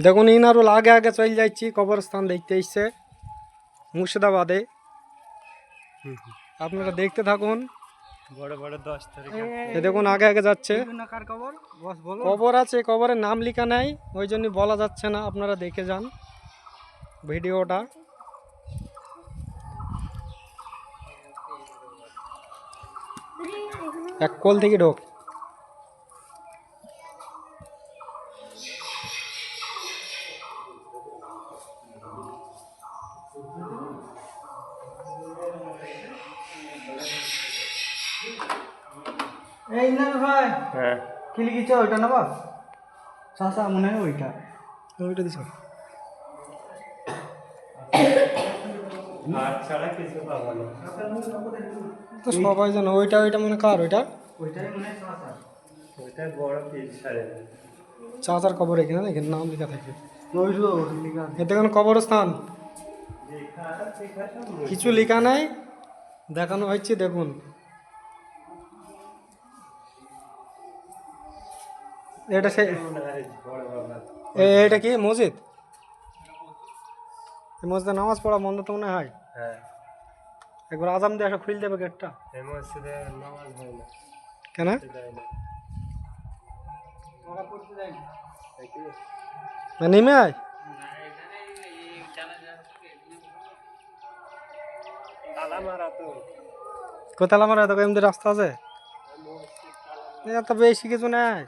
দেখুন ইনারও আগে আগে চলে যাচ্ছি কবরস্থান দেখতে এসছে মুর্শিদাবাদে। আপনারা দেখতে থাকুন। বড় বড় 10 তারিখ দেখুন আগে আগে যাচ্ছে। কবর আছে, কবরের নাম লেখা নাই, ওই জন্য বলা যাচ্ছে না। আপনারা দেখে যান ভিডিওটা। এক কল থেকে ঢোক। এই না ভাই, হ্যাঁ কি লিখেছ ওইটা নেবা? চাচা মনে হয় ওইটা ওইটা দিছ আর ছাড়া কিছু পাবো না। তো সবাই জানো ওইটা। ওইটা মানে কার? ওইটা ওইটাই মনে হয় চাচা। ওইটা বড় পিস সারে চাচার কবর এখানে না, এখানে নাম লেখা থাকে। ওইটা লিখা এ দেখুন কবরস্থান, কিছু লেখা নাই, দেখানো হচ্ছে। দেখুন এটা সে এটা কি মসজিদ? এই মসজিদে নামাজ পড়া বন্ধ তো মনে হয়। হ্যাঁ একবার আজাম দিয়ে আসা খুলে দেবে গেটটা। এই মসজিদে নামাজ হয় না, কেন? যায় না। নেমে আয়। তালা মারা তো কোথায় আমার এত এমনি রাস্তা আছে? এত বেশি কিছু নাই।